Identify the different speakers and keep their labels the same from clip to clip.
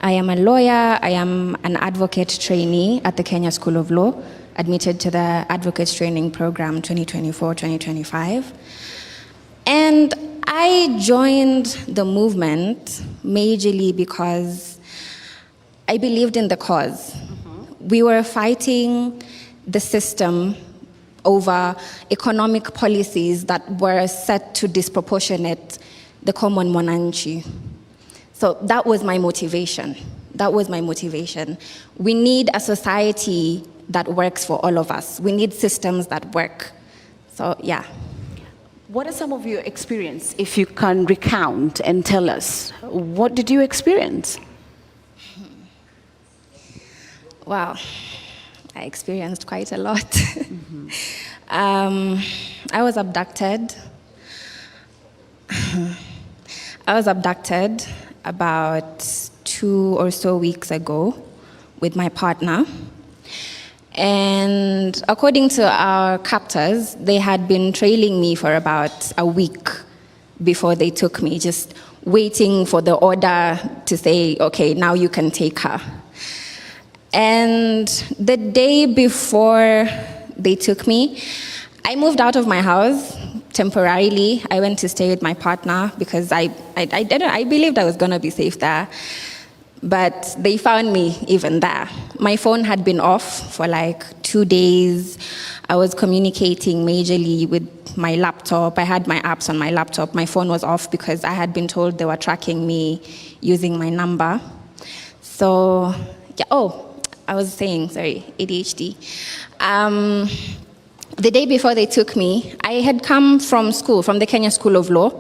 Speaker 1: I am a lawyer. I am an advocate trainee at the Kenya School of Law, admitted to the Advocates Training Program 2024-2025. And I joined the movement majorly because I believed in the cause. We were fighting the system over economic policies that were set to disproportionate the common mwananchi. So that was my motivation. We need a society that works for all of us. We need systems that work. So, yeah.
Speaker 2: What are some of your experience, if you can recount and tell us? What did you experience?
Speaker 1: Wow, I experienced quite a lot. I was abducted. About 2 or so weeks ago with my partner. And according to our captors, they had been trailing me for about a week before they took me, just waiting for the order to say, okay, now you can take her. And the day before they took me, I moved out of my house temporarily. I went to stay with my partner because I believed I was gonna be safe there. But they found me even there. My phone had been off for like 2 days. I was communicating majorly with my laptop. I had my apps on my laptop. My phone was off because I had been told they were tracking me using my number. So, yeah, I was saying, sorry, ADHD. The day before they took me, I had come from school, from the Kenya School of Law.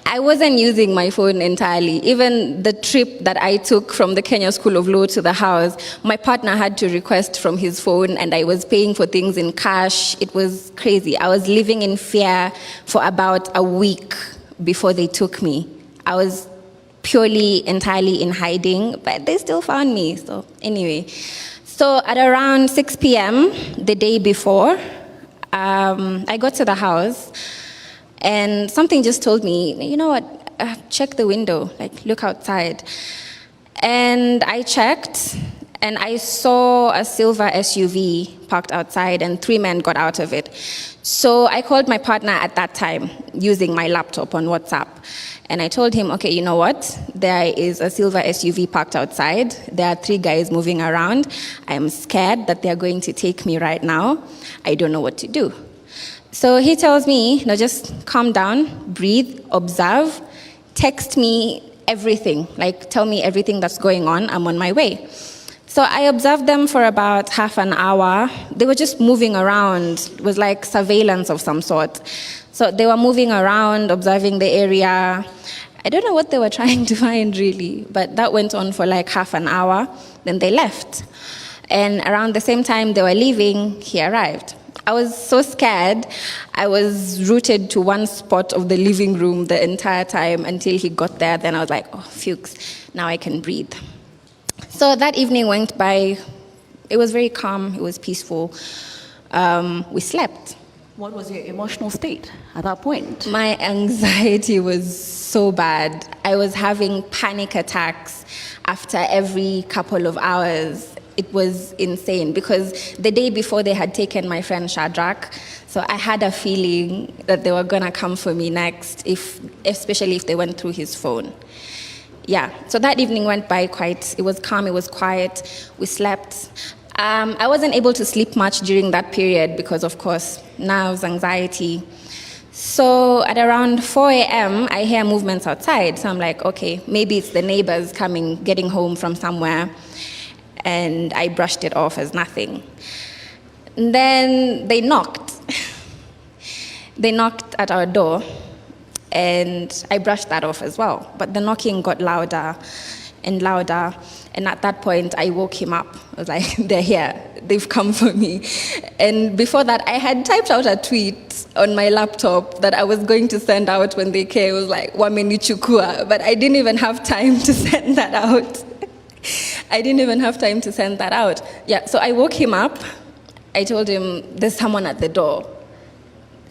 Speaker 1: I wasn't using my phone entirely. Even the trip that I took from the Kenya School of Law to the house, my partner had to request from his phone, and I was paying for things in cash. It was crazy. I was living in fear for about a week before they took me. I was purely, entirely in hiding, but they still found me. So anyway, so at around 6 p.m. the day before, I got to the house, and something just told me, you know what, check the window, like look outside. And I checked, and I saw a silver SUV parked outside, and 3 men got out of it. So I called my partner at that time using my laptop on WhatsApp. And I told him, okay, you know what? There is a silver SUV parked outside. There are 3 guys moving around. I'm scared that they're going to take me right now. I don't know what to do. So he tells me, no, just calm down, breathe, observe, text me everything, like tell me everything that's going on. I'm on my way. So I observed them for about half an hour. They were just moving around. It was like surveillance of some sort. So they were moving around, observing the area. I don't know what they were trying to find really, but that went on for like half an hour. Then they left. And around the same time they were leaving, he arrived. I was so scared. I was rooted to one spot of the living room the entire time until he got there. Then I was like, oh, Fuchs, now I can breathe. So that evening went by. It was very calm. It was peaceful. We slept.
Speaker 2: What was your emotional state at that point?
Speaker 1: My anxiety was so bad. I was having panic attacks after every couple of hours. It was insane because the day before they had taken my friend Shadrach, so I had a feeling that they were gonna come for me next, especially if they went through his phone. Yeah, so that evening went by it was calm, it was quiet, we slept. I wasn't able to sleep much during that period because, of course, nerves, anxiety. So at around 4 a.m., I hear movements outside. So I'm like, okay, maybe it's the neighbors coming, getting home from somewhere. And I brushed it off as nothing. And then they knocked. They knocked at our door, and I brushed that off as well. But the knocking got louder and louder. And at that point, I woke him up. I was like, they're here. They've come for me. And before that, I had typed out a tweet on my laptop that I was going to send out when they came. It was like, wamenichukua. But I didn't even have time to send that out. Yeah, so I woke him up. I told him, there's someone at the door.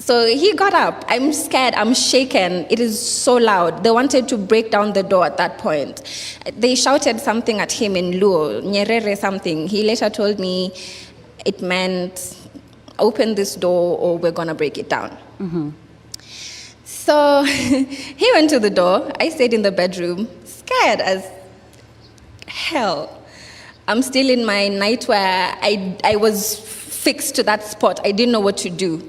Speaker 1: So he got up. I'm scared. I'm shaken. It is so loud. They wanted to break down the door at that point. They shouted something at him in Luo, Nyerere something. He later told me it meant, open this door or we're going to break it down. So he went to the door. I stayed in the bedroom, scared as hell. I'm still in my nightwear. I was fixed to that spot. I didn't know what to do.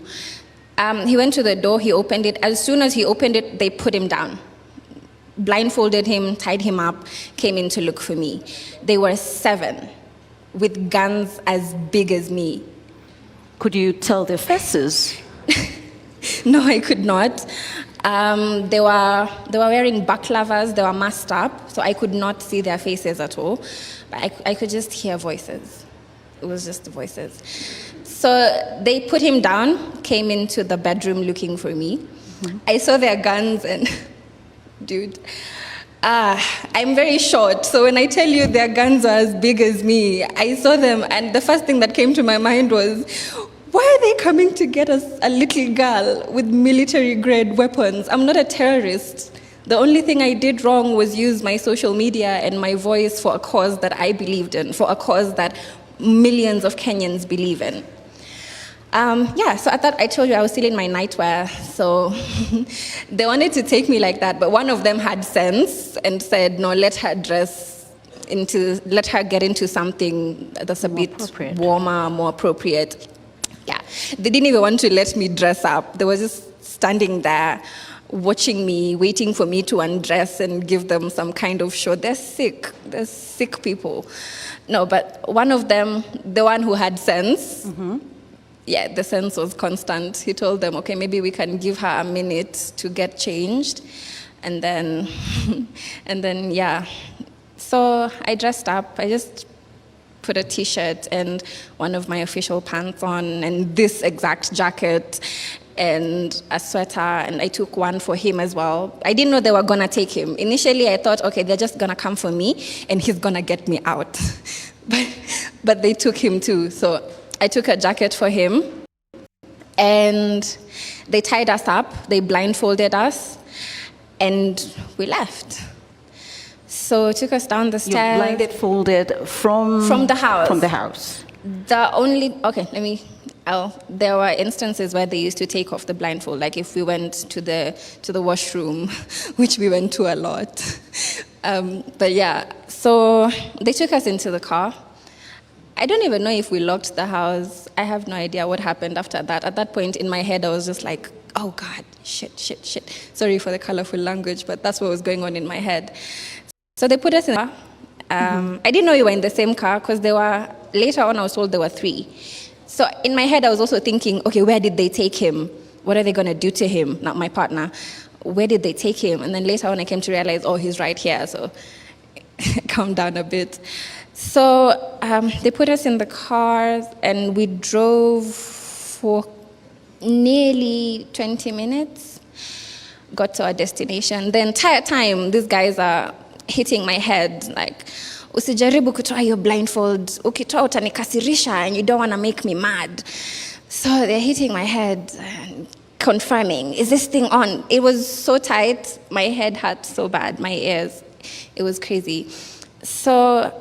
Speaker 1: He went to the door, he opened it. As soon as he opened it, they put him down. Blindfolded him, tied him up, came in to look for me. They were 7 with guns as big as me.
Speaker 2: Could you tell their faces?
Speaker 1: No, I could not. They were wearing baklavas, they were masked up, so I could not see their faces at all. But I could just hear voices. It was just the voices. So they put him down, came into the bedroom looking for me. I saw their guns and, dude, I'm very short. So when I tell you their guns are as big as me, I saw them and the first thing that came to my mind was, why are they coming to get us a little girl with military-grade weapons? I'm not a terrorist. The only thing I did wrong was use my social media and my voice for a cause that I believed in, for a cause that millions of Kenyans believe in. So I thought I told you I was still in my nightwear, so they wanted to take me like that, but one of them had sense and said, no, let her get into something that's a bit warmer, more appropriate. Yeah, they didn't even want to let me dress up. They were just standing there, watching me, waiting for me to undress and give them some kind of show. They're sick people. No, but one of them, the one who had sense, yeah, the sense was constant. He told them, okay, maybe we can give her a minute to get changed. And then, yeah. So I dressed up. I just put a t-shirt and one of my official pants on and this exact jacket and a sweater, and I took one for him as well. I didn't know they were gonna take him. Initially, I thought, okay, they're just gonna come for me and he's gonna get me out. But they took him too. So I took a jacket for him and they tied us up, they blindfolded us, and we left. So it took us down the stairs.
Speaker 2: You blindfolded from
Speaker 1: the house.
Speaker 2: From the house.
Speaker 1: There were instances where they used to take off the blindfold, like if we went to the washroom, which we went to a lot. But yeah, so they took us into the car. I don't even know if we locked the house. I have no idea what happened after that. At that point in my head, I was just like, oh God, shit. Sorry for the colorful language, but that's what was going on in my head. So they put us in the car. I didn't know we were in the same car because later on I was told there were 3. So in my head, I was also thinking, okay, where did they take him? What are they going to do to him? Not my partner. Where did they take him? And then later on, I came to realize, oh, he's right here. So calm down a bit. So they put us in the car and we drove for nearly 20 minutes, got to our destination. The entire time, these guys are hitting my head like, usijaribu kutoa your blindfold, ukitoa utanikasirisha and you don't want to make me mad. So they're hitting my head and confirming, is this thing on? It was so tight, my head hurt so bad, my ears, it was crazy. So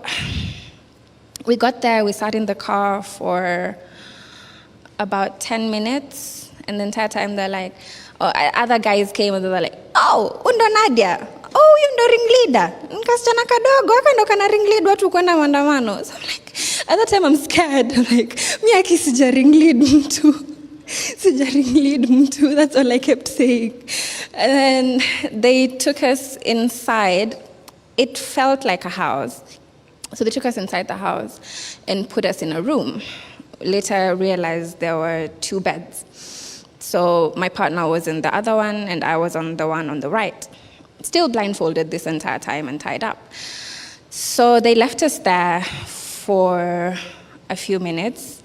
Speaker 1: we got there, we sat in the car for about 10 minutes, and the entire time they're like, other guys came and they were like, oh, undo Nadia. Oh, you ndo ringleader. Nkasichana kadogo, haka ndo kana ringlead watu kwenda maandamano. So I'm like, at that time I'm scared. I'm like, miyaki sija ringlead mtu. Sija ringlead mtu. That's all I kept saying. And then they took us inside. It felt like a house. So they took us inside the house and put us in a room. Later I realized there were 2 beds. So my partner was in the other one and I was on the one on the right. Still blindfolded this entire time and tied up. So they left us there for a few minutes.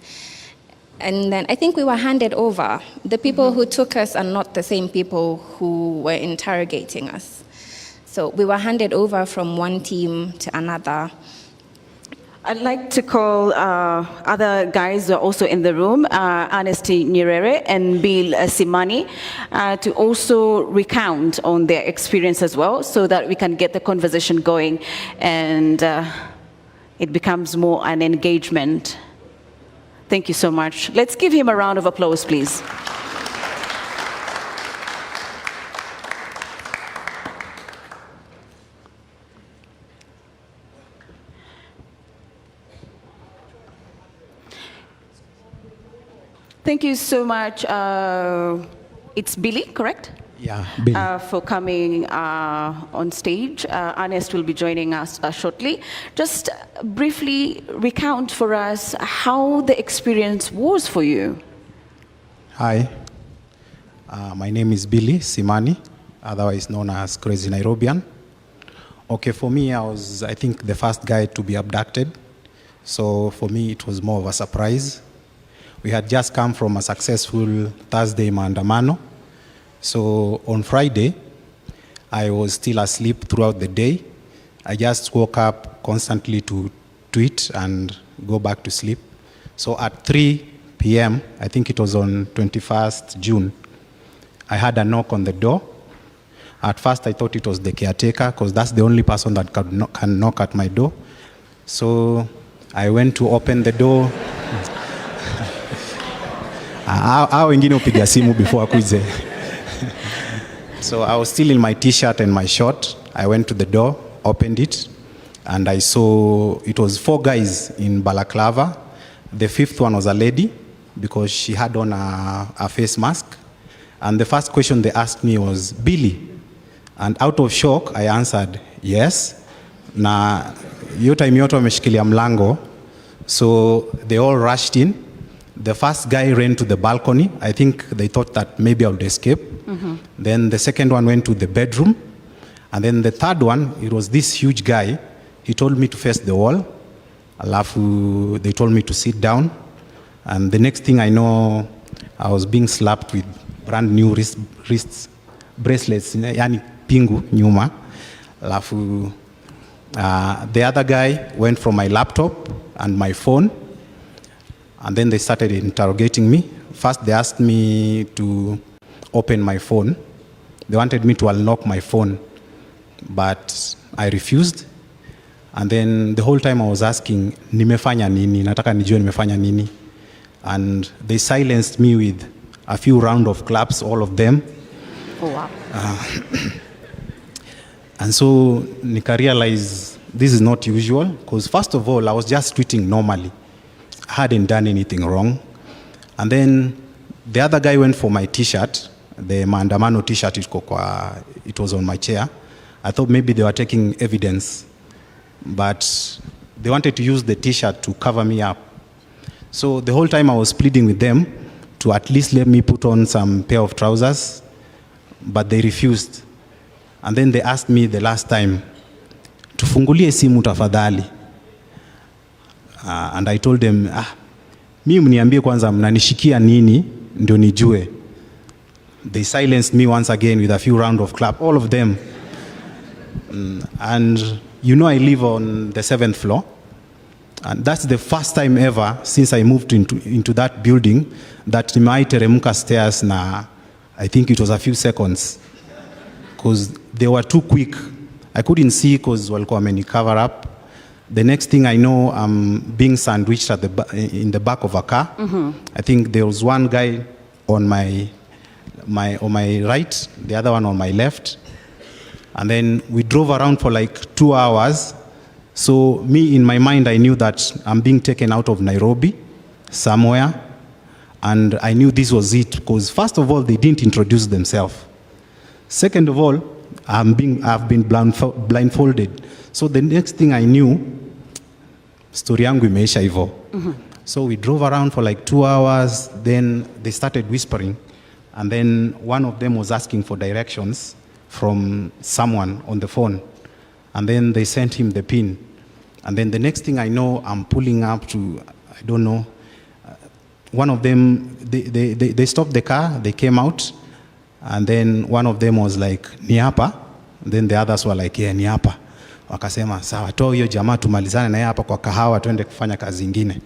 Speaker 1: And then I think we were handed over. The people who took us are not the same people who were interrogating us. So we were handed over from one team to another.
Speaker 2: I'd like to call other guys who are also in the room, Anesti Nyerere and Bill Simani, to also recount on their experience as well, so that we can get the conversation going and it becomes more an engagement. Thank you so much. Let's give him a round of applause, please. Thank you so much. It's Billy, correct?
Speaker 3: Yeah, Billy.
Speaker 2: For coming on stage. Ernest will be joining us shortly. Just briefly recount for us how the experience was for you.
Speaker 3: Hi, my name is Billy Simani, otherwise known as Crazy Nairobian. Okay, for me, I think, the first guy to be abducted. So for me, it was more of a surprise. We had just come from a successful Thursday Maandamano. So on Friday, I was still asleep throughout the day. I just woke up constantly to tweet and go back to sleep. So at 3 p.m., I think it was on 21st June, I had a knock on the door. At first, I thought it was the caretaker, because that's the only person that can knock at my door. So I went to open the door. Wengine upiga simu before akuze. So I was still in my t-shirt and my short. I went to the door, opened it, and I saw it was 4 guys in balaclava. The 5th one was a lady, because she had on a face mask. And the first question they asked me was, Billy? And out of shock, I answered, yes. Na hiyo time yote wameshikilia mlango. So they all rushed in. The first guy ran to the balcony. I think they thought that maybe I would escape. Mm-hmm. Then the second one went to the bedroom. And then the third one, it was this huge guy. He told me to face the wall. Alafu, they told me to sit down. And the next thing I know, I was being slapped with brand new wrist bracelets, yani pingu, nyuma. Alafu, the other guy went from my laptop and my phone. And then they started interrogating me. First, they asked me to open my phone. They wanted me to unlock my phone, but I refused. And then the whole time I was asking, nimefanya nini? Nataka nijue nimefanya nini? And they silenced me with a few rounds of claps, all of them.
Speaker 2: Oh, wow.
Speaker 3: And so nika realize this is not usual, because first of all, I was just tweeting normally. I hadn't done anything wrong. And then the other guy went for my t-shirt, the Maandamano t-shirt, it was on my chair. I thought maybe they were taking evidence, but they wanted to use the t-shirt to cover me up. So the whole time I was pleading with them to at least let me put on some pair of trousers, but they refused. And then they asked me the last time, tufungulie simu tafadhali. And I told them, mimi mniambie kwanza mnanishikia nini ndio nijue. They silenced me once again with a few rounds of clap, all of them. And you know I live on the 7th floor. And that's the first time ever since I moved into that building that nimewahi stairs na I think it was a few seconds. Because they were too quick. I couldn't see because walikuwa wameni cover up. The next thing I know, I'm being sandwiched in the back of a car. Mm-hmm. I think there was one guy on my right, the other one on my left. And then we drove around for like 2 hours. So me, in my mind, I knew that I'm being taken out of Nairobi somewhere. And I knew this was it, because first of all, they didn't introduce themselves. Second of all, I've been blindfolded. So the next thing I knew, story yangu imeisha hivyo. So we drove around for like 2 hours. Then they started whispering. And then one of them was asking for directions from someone on the phone. And then they sent him the pin. And then the next thing I know, I'm pulling up to, I don't know, one of them, they stopped the car, they came out. And then one of them was like, ni hapa? Then the others were like, yeah, ni hapa. wakasema sawa, toa hiyo jamaa tumalizane na yeye hapa kwa kahawa tuende kufanya kazi ingine.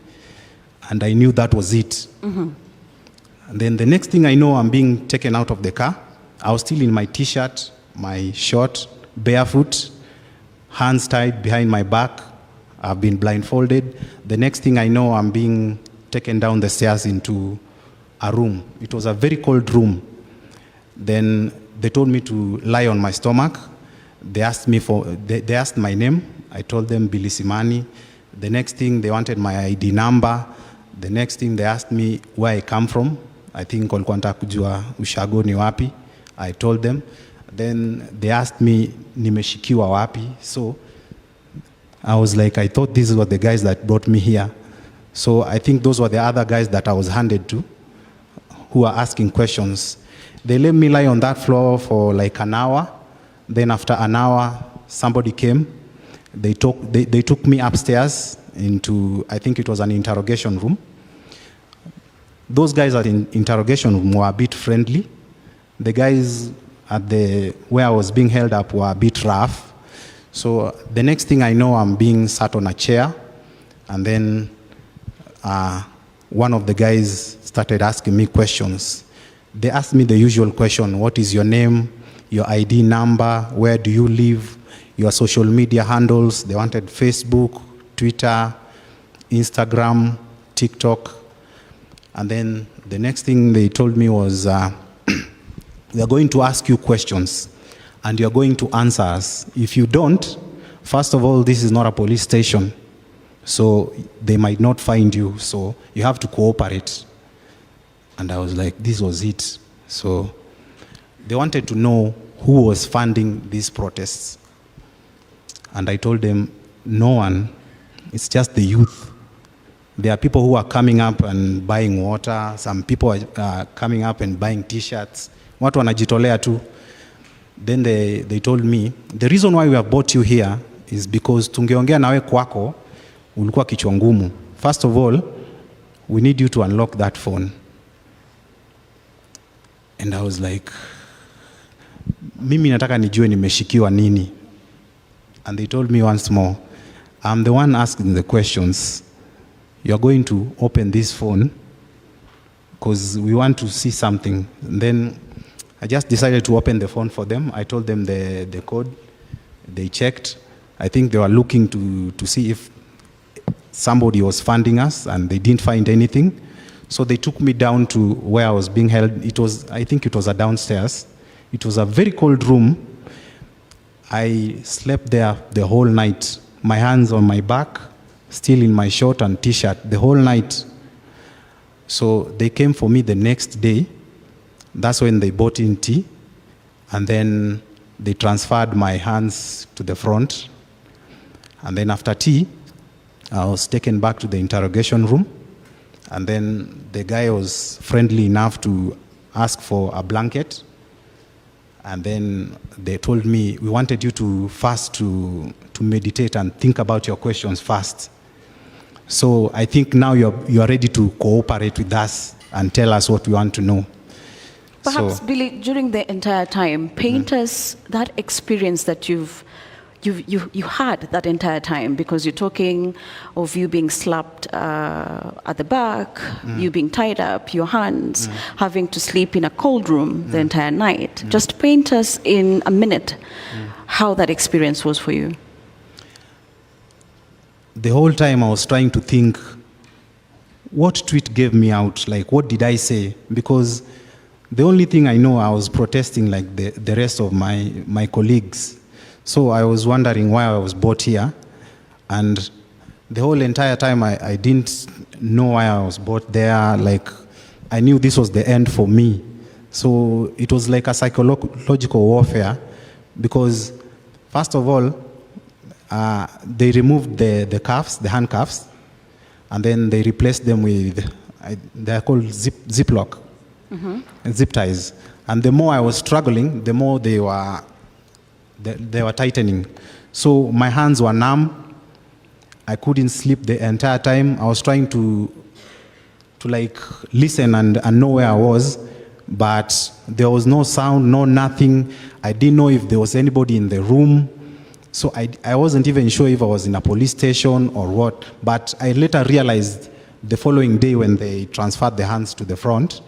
Speaker 3: And I knew that was it. And then the next thing I know, I'm being taken out of the car. I was still in my t-shirt, my short, barefoot, hands tied behind my back. I've been blindfolded. The next thing I know, I'm being taken down the stairs into a room. It was a very cold room. Then they told me to lie on my stomach. They asked they asked my name. I told them Billy Simani. The next thing, they wanted my ID number. The next thing, they asked me where I come from. I think walikuwa wanataka kujua ushago ni wapi. I told them. Then they asked me nimeshikiwa wapi. So I was like, I thought these were the guys that brought me here. So I think those were the other guys that I was handed to who were asking questions. They let me lie on that floor for like an hour. Then after an hour, somebody came. They took me upstairs into, I think it was an interrogation room. Those guys at the interrogation room were a bit friendly. The guys at where I was being held up were a bit rough. So the next thing I know, I'm being sat on a chair, and then one of the guys started asking me questions. They asked me the usual question: what is your name, your ID number, where do you live, your social media handles. They wanted Facebook, Twitter, Instagram, TikTok. And then the next thing they told me was, we are going to ask you questions and you're going to answer us. If you don't, first of all, this is not a police station, so they might not find you, so you have to cooperate. And I was like, this was it. So they wanted to know who was funding these protests. And I told them, no one, it's just the youth. There are people who are coming up and buying water. Some people are coming up and buying t-shirts. Watu wanajitolea tu. Then they told me, the reason why we have brought you here is because tungeongea nawe kwako, ulikuwa kichwa ngumu. First of all, we need you to unlock that phone. And I was like, mimi nataka nijue nimeshikiwa nini. And they told me once more, I'm the one asking the questions. You're going to open this phone because we want to see something. And then I just decided to open the phone for them. I told them the code. They checked. I think they were looking to see if somebody was funding us, and they didn't find anything. So they took me down to where I was being held. I think it was a downstairs. It was a very cold room. I slept there the whole night. My hands on my back, still in my short and t-shirt, the whole night. So they came for me the next day. That's when they brought in tea. And then they transferred my hands to the front. And then after tea, I was taken back to the interrogation room. And then the guy was friendly enough to ask for a blanket. And then they told me, we wanted you to fast to meditate and think about your questions first. So I think now you are ready to cooperate with us and tell us what we want to know.
Speaker 2: Perhaps, Billy, during the entire time, paint us that experience that you had that entire time, because you're talking of you being slapped at the back, you being tied up, your hands, having to sleep in a cold room the entire night. Just paint us in a minute how that experience was for you.
Speaker 3: The whole time I was trying to think, what tweet gave me out? Like, what did I say? Because the only thing I know, I was protesting like the rest of my colleagues. So I was wondering why I was brought here. And the whole entire time I didn't know why I was brought there. Like, I knew this was the end for me. So it was like a psychological warfare, because first of all, they removed the cuffs, the handcuffs, and then they replaced them with, they're called ziplock, zip ties. And the more I was struggling, the more they were tightening. So my hands were numb. I couldn't sleep the entire time. I was trying to like listen and know where I was, but there was no sound, no nothing. I didn't know if there was anybody in the room. So I wasn't even sure if I was in a police station or what, but I later realized the following day when they transferred the hands to the front,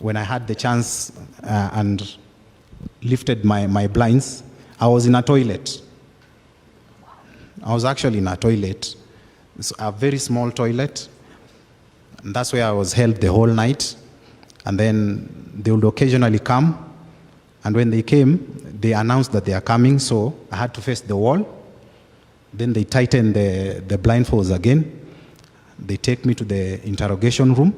Speaker 3: when I had the chance and lifted my blinds, I was in a toilet. I was actually in a toilet, a very small toilet. And that's where I was held the whole night. And then they would occasionally come. And when they came, they announced that they are coming, so I had to face the wall. Then they tightened the blindfolds again. They take me to the interrogation room.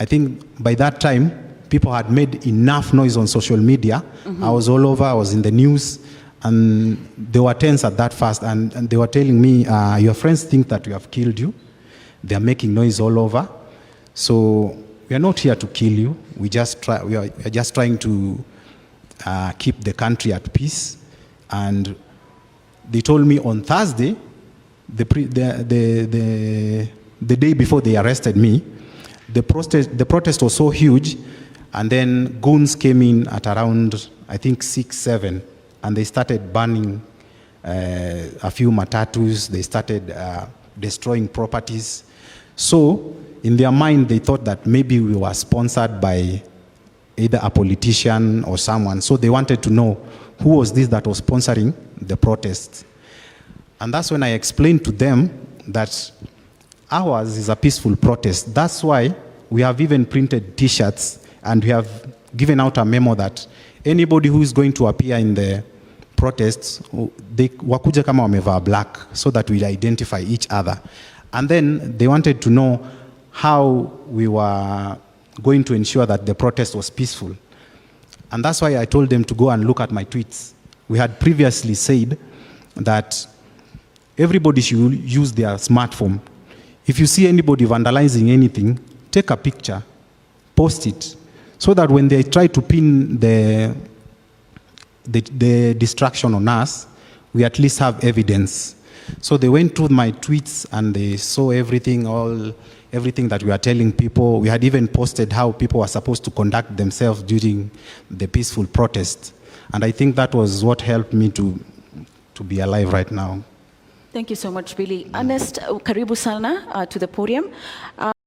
Speaker 3: I think by that time, people had made enough noise on social media. I was all over, I was in the news, and they were tense at that fast, and they were telling me, your friends think that we have killed you. They are making noise all over. So we are not here to kill you. We are just trying to keep the country at peace. And they told me on Thursday, the day before they arrested me, the protest was so huge, and then goons came in at around, I think, 6, 7, and they started burning a few matatus. They started destroying properties. So in their mind, they thought that maybe we were sponsored by either a politician or someone. So they wanted to know who was this that was sponsoring the protests. And that's when I explained to them that ours is a peaceful protest. That's why we have even printed T-shirts, and we have given out a memo that anybody who is going to appear in the protests, they wakuja kama wamevaa black, so that we identify each other. And then they wanted to know how we were going to ensure that the protest was peaceful. And that's why I told them to go and look at my tweets. We had previously said that everybody should use their smartphone. If you see anybody vandalizing anything, take a picture, post it, so that when they try to pin the distraction on us, we at least have evidence. So they went through my tweets and they saw everything that we are telling people. We had even posted how people were supposed to conduct themselves during the peaceful protest. And I think that was what helped me to be alive right now.
Speaker 2: Thank you so much, Billy. Ernest, karibu sana to the podium.